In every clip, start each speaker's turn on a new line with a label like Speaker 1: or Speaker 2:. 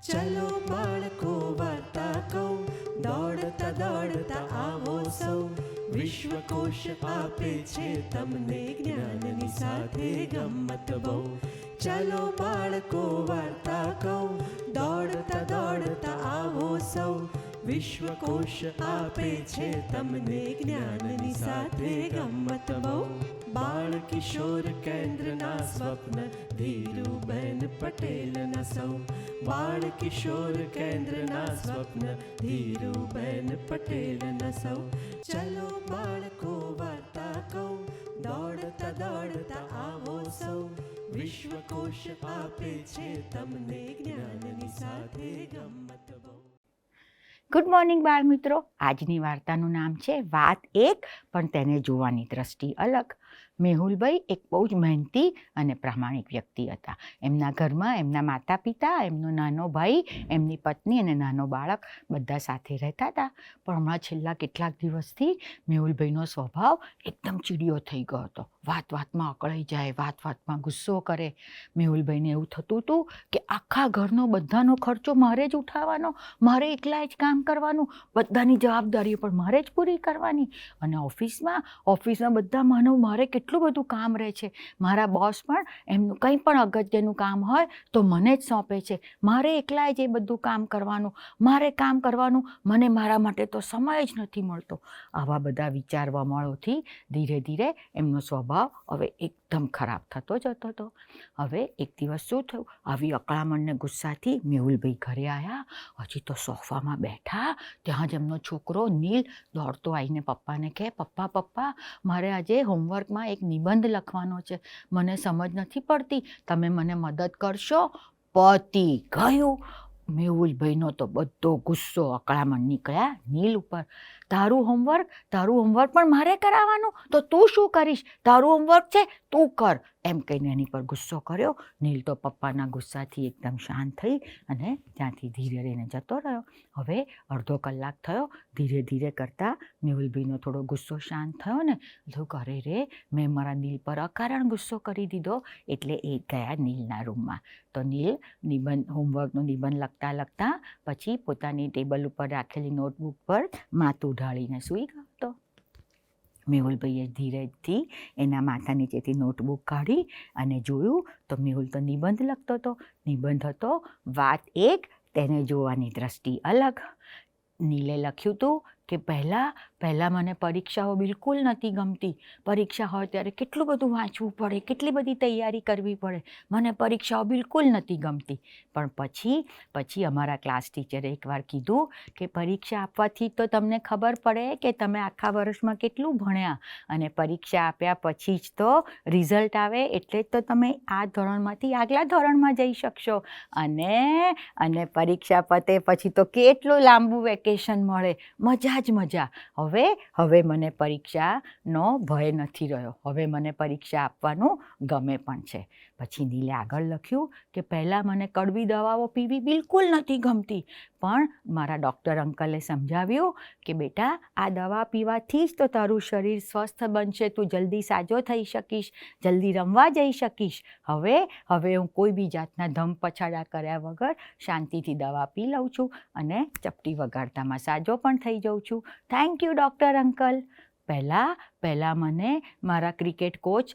Speaker 1: ચલો બાળકો વાર્તા કહું, દોડતા દોડતા આવો સૌ. વિશ્વકોશ આપે છે તમને જ્ઞાનની સાથે ગમ્મત બહુ. ચલો બાળકો વાર્તા કહું, દોડતા દોડતા આવો સૌ. વિશ્વકોશ આપે છે તમને જ્ઞાનની સાથે ગમ્મત બહુ. બાળ કિશોર કેન્દ્રના સ્વપ્ન ધીરુબેન પટેલના સૌ. બાળ કિશોર કેન્દ્રના સ્વપ્ન ધીરુબેન પટેલના સૌ. ચલો બાળકો વાર્તા કહું, દોડતા દોડતા આવો સૌ. વિશ્વકોશ આપે છે તમને જ્ઞાનની સાથે ગમ્મત બહુ.
Speaker 2: ગુડ મોર્નિંગ બાળ મિત્રો. આજની વાર્તાનું નામ છે વાત એક, પણ તેને જોવાની દ્રષ્ટિ અલગ. મેહુલભાઈ એક બહુ જ મહેનતી અને પ્રામાણિક વ્યક્તિ હતા. એમના ઘરમાં એમના માતા પિતા, એમનો નાનો ભાઈ, એમની પત્ની અને નાનો બાળક બધા સાથે રહેતા હતા. પણ હમણાં છેલ્લા કેટલાક દિવસથી મેહુલભાઈનો સ્વભાવ એકદમ ચીડિયો થઈ ગયો હતો. વાત વાતમાં અકળાઈ જાય, વાત વાતમાં ગુસ્સો કરે. મેહુલભાઈને એવું થતું હતું કે આખા ઘરનો બધાનો ખર્ચો મારે જ ઉઠાવવાનો, મારે એકલા જ કામ કરવાનું, બધાની જવાબદારીઓ પણ મારે જ પૂરી કરવાની. અને ઓફિસમાં બધા માનવ મારે કેટલું બધું કામ રહે છે. મારા બોસ પણ એમનું કંઈ પણ અગત્યનું કામ હોય તો મને જ સોંપે છે. મારે એકલાય જ એ બધું કામ કરવાનું, મારે કામ કરવાનું, મને મારા માટે તો સમય જ નથી મળતો. આવા બધા વિચાર વમળોથી ધીરે ધીરે એમનો સ્વભાવ હવે એકદમ ખરાબ થતો જતો હતો. હવે એક દિવસ શું થયું, આવી અકળામણને ગુસ્સાથી મેહુલભાઈ ઘરે આવ્યા. હજી તો સોફામાં બેઠા ત્યાં જ એમનો છોકરો નીલ દોડતો આવીને પપ્પાને કહે, પપ્પા પપ્પા મારે આજે હોમવર્કમાં એક નિબંધ લખવાનો છે, મને સમજ નથી પડતી, તમે મને મદદ કરશો? પતી ગયું. મેહુલભાઈનો તો બધો ગુસ્સો અકળામણ નીકળ્યા નીલ ઉપર. તારું હોમવર્ક પણ મારે કરાવવાનું, તો તું શું કરીશ? તારું હોમવર્ક છે, તું કર, એમ કહીને એની પર ગુસ્સો કર્યો. નીલ તો પપ્પાના ગુસ્સાથી એકદમ શાંત થઈ અને ત્યાંથી ધીરે રહીને જતો રહ્યો. હવે અડધો કલાક થયો. ધીરે ધીરે કરતાં મેહુલભાઈનો થોડો ગુસ્સો શાંત થયો ને, તો કરે રે મેં મારા નીલ પર અકારણ ગુસ્સો કરી દીધો. એટલે એ ગયા નીલના રૂમમાં. તો નીલ હોમવર્કનો નિબંધ લખતા પછી પોતાની ટેબલ ઉપર રાખેલી નોટબુક પર માથું ઢાળીને સૂઈ ગયો હતો. મેહુલભાઈએ ધીરેથી એના માથા નીચેથી નોટબુક કાઢી અને જોયું તો મેહુલ તો નિબંધ લખતો હતો. નિબંધ હતો વાત એક, તેને જોવાની દ્રષ્ટિ અલગ. નીલે લખ્યું હતું કે પહેલાં મને પરીક્ષાઓ બિલકુલ નથી ગમતી. પરીક્ષા હોય ત્યારે કેટલું બધું વાંચવું પડે, કેટલી બધી તૈયારી કરવી પડે, મને પરીક્ષાઓ બિલકુલ નથી ગમતી. પણ પછી અમારા ક્લાસ ટીચરે એકવાર કીધું કે પરીક્ષા આપવાથી તો તમને ખબર પડે કે તમે આખા વર્ષમાં કેટલું ભણ્યા, અને પરીક્ષા આપ્યા પછી જ તો રિઝલ્ટ આવે, એટલે જ તો તમે આ ધોરણમાંથી આગલા ધોરણમાં જઈ શકશો. અને પરીક્ષા પતે પછી તો કેટલું લાંબુ વેકેશન મળે, મજા જ મજા. હવે મને પરીક્ષાનો ભય નથી રહ્યો, હવે મને પરીક્ષા આપવાનું ગમે પણ છે. પછી નીલે આગળ લખ્યું કે પહેલાં મને કડવી દવાઓ પીવી બિલકુલ નથી ગમતી, પણ મારા ડૉક્ટર અંકલે સમજાવ્યું કે બેટા આ દવા પીવાથી જ તો તારું શરીર સ્વસ્થ બનશે, તું જલ્દી સાજો થઈ શકીશ, જલ્દી રમવા જઈ શકીશ. હવે હું કોઈ બી જાતના ધમ પછાડા કર્યા વગર શાંતિથી દવા પી લઉં છું અને ચપટી વગાડતામાં સાજો પણ થઈ જાઉં છું. Thank you doctor uncle. પહેલાં મને મારા ક્રિકેટ કોચ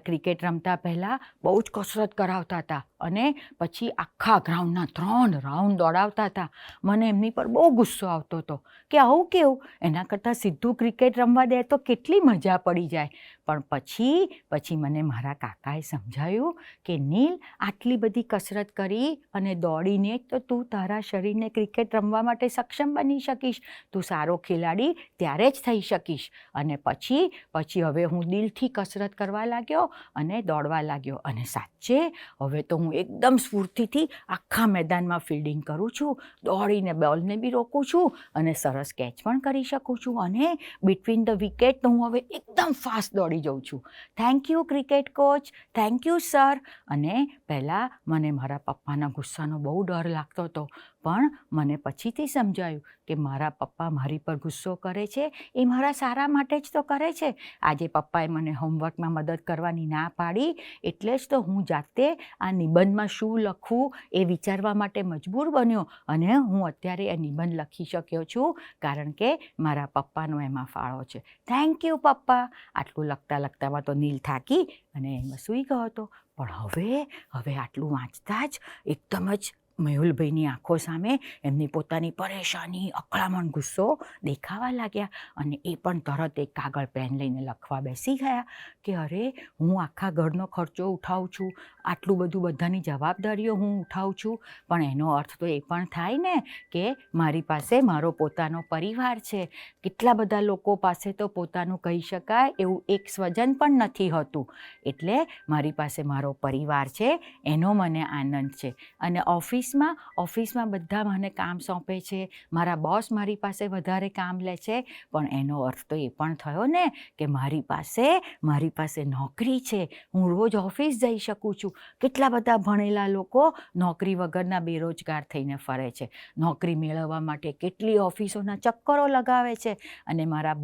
Speaker 2: ક્રિકેટ રમતા પહેલાં બહુ જ કસરત કરાવતા હતા અને પછી આખા ગ્રાઉન્ડના 3 રાઉન્ડ દોડાવતા હતા. મને એમની પર બહુ ગુસ્સો આવતો હતો કે આવું કેવું, એના કરતાં સીધું ક્રિકેટ રમવા દે તો કેટલી મજા પડી જાય. પણ પછી મને મારા કાકાએ સમજાવ્યું કે નીલ, આટલી બધી કસરત કરી અને દોડીને તો તું તારા શરીરને ક્રિકેટ રમવા માટે સક્ષમ બની શકીશ, તું સારો ખેલાડી ત્યારે જ થઈ શકીશ. અને પછી હવે હું દિલથી કસરત કરવા લાગ્યો અને દોડવા લાગ્યો, અને સાચે હવે તો હું એકદમ સ્ફૂર્તિથી આખા મેદાનમાં ફિલ્ડિંગ કરું છું, દોડીને બોલને બી રોકું છું અને સરસ કેચ પણ કરી શકું છું, અને બિટવીન ધ વિકેટ તો હું હવે એકદમ ફાસ્ટ દોડી જાઉં છું. Thank you cricket coach, thank you sir. અને પહેલાં મને મારા પપ્પાના ગુસ્સાનો બહુ ડર લાગતો હતો, પણ મને પછીથી સમજાયું કે મારા પપ્પા મારી પર ગુસ્સો કરે છે એ મારા સારા માટે જ તો કરે છે. આજે પપ્પાએ મને હોમવર્કમાં મદદ કરવાની ના પાડી એટલે જ તો હું જાતે આ નિબંધમાં શું લખું એ વિચારવા માટે મજબૂર બન્યો અને હું અત્યારે એ નિબંધ લખી શક્યો છું કારણ કે મારા પપ્પાનો એમાં ફાળો છે. થેન્ક યુ પપ્પા. આટલું લખતામાં તો નીલ થાકી અને એમાં સૂઈ ગયો હતો. પણ હવે આટલું વાંચતા જ એકદમ જ મેહુલભાઈની આંખો સામે એમની પોતાની પરેશાની, અકળામણ, ગુસ્સો દેખાવા લાગ્યા અને એ પણ તરત એક કાગળ પેન લઈને લખવા બેસી ગયા કે અરે હું આખા ઘરનો ખર્ચો ઉઠાવું છું, આટલું બધું બધાની જવાબદારીઓ હું ઉઠાવું છું, પણ એનો અર્થ તો એ પણ થાય ને કે મારી પાસે મારો પોતાનો પરિવાર છે. કેટલા બધા લોકો પાસે તો પોતાનું કહી શકાય એવું એક સ્વજન પણ નથી હોતું. એટલે મારી પાસે મારો પરિવાર છે એનો મને આનંદ છે. અને ઓફિસમાં બધા મને કામ સોંપે છે, મારા બોસ મારી પાસે વધારે કામ લે છે, પણ એનો અર્થ તો એ પણ થયો ને કે મારી પાસે નોકરી છે, હું રોજ ઓફિસ જઈ શકું છું. કેટલા બધા ભણેલા લોકો નોકરી વગરના બેરોજગાર થઈને ફરે છે, નોકરી મેળવવા માટે કેટલી ઓફિસોના ચક્કરો લગાવે છે અને મારા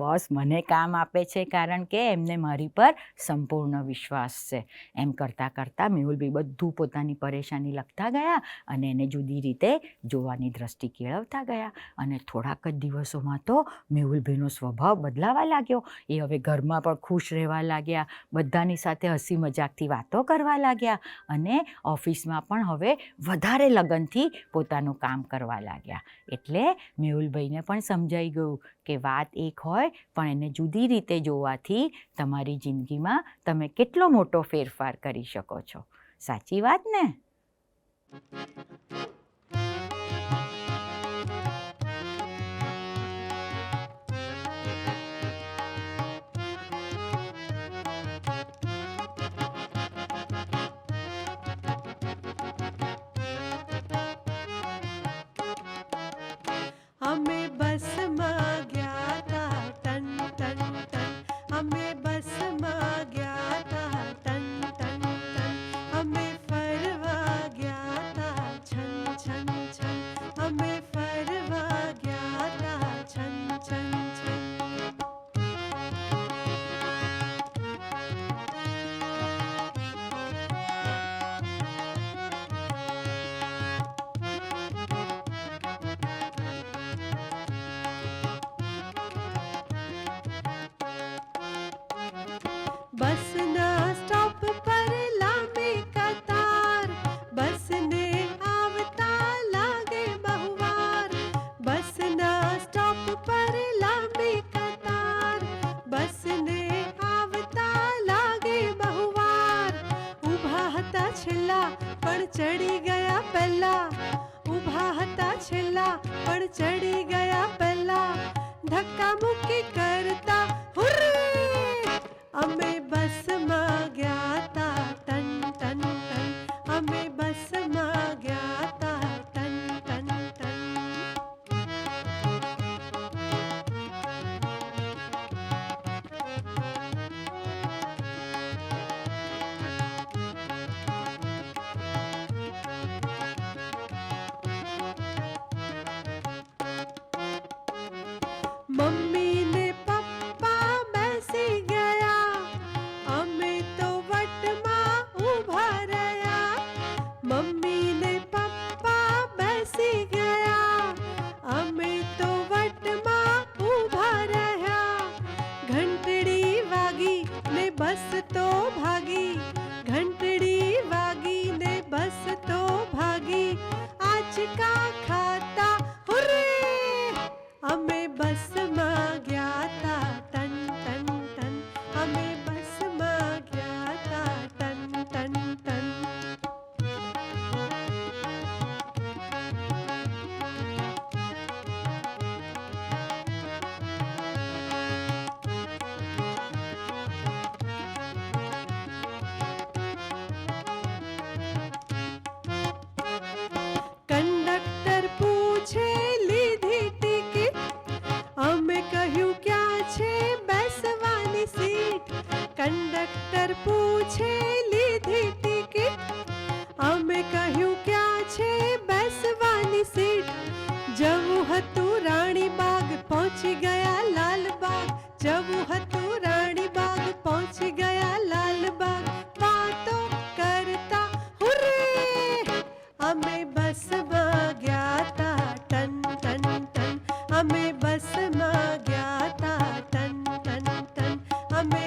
Speaker 2: બોસ મને કામ આપે છે કારણ કે એમને મારી પર સંપૂર્ણ વિશ્વાસ છે. એમ કરતાં મેહુલભાઈ બધું પોતાની પરેશાની લખતા ગયા અને એને જુદી રીતે જોવાની દ્રષ્ટિ કેળવતા ગયા અને થોડાક જ દિવસોમાં તો મેહુલભાઈનો સ્વભાવ બદલાવા લાગ્યો. એ હવે ઘરમાં પણ ખુશ રહેવા લાગ્યા, બધાની સાથે હસી મજાકથી વાતો કરવા લાગ્યા અને ઓફિસમાં પણ હવે વધારે લગનથી પોતાનું કામ કરવા લાગ્યા. એટલે મેહુલભાઈને પણ સમજાઈ ગયું કે વાત એક હોય પણ એને જુદી રીતે જોવાથી તમારી જિંદગીમાં તમે કેટલો મોટો ફેરફાર કરી શકો છો. સાચી વાત ને?
Speaker 1: અમે બસમાં ગયા તા ટન ટન ટન, અમે બસમાં ગયા તા ટન ટન ટન, અમે ફરવા ગયા તા છન છન છન, અમે ફરવા ગયા તા છન છન છન. બસના સ્ટોપ પર લાંબી કતાર, બસને આવતા લાગે બહુ વાર. બસના સ્ટોપ પર લાંબી કતાર, બસને આવતા લાગે બહુ વાર. ઊભા હતા છેલ્લા પણ ચડી ગયા પહેલા, ઊભા હતા છેલ્લા પણ ચડી ગયા પહેલા. ધક્કા મુક્કી કરતા હુર્રે, અમે બસમાં ગયા તા ટન ટન ટન, અમે બસમાં ગયા તા ટન ટન ટન. મમ્મી ને પપ્પા બેસી ગયા, અમે તો પહોંચી ગયા લાલબાગ, જવું હતું રાણીબાગ, પહોંચી ગયા લાલબાગ, વાતો કરતા હુર્રે, અમે બસમાં ગયા તા ટન ટન ટન, અમે બસમાં ગયા તા ટન ટન ટન, અમે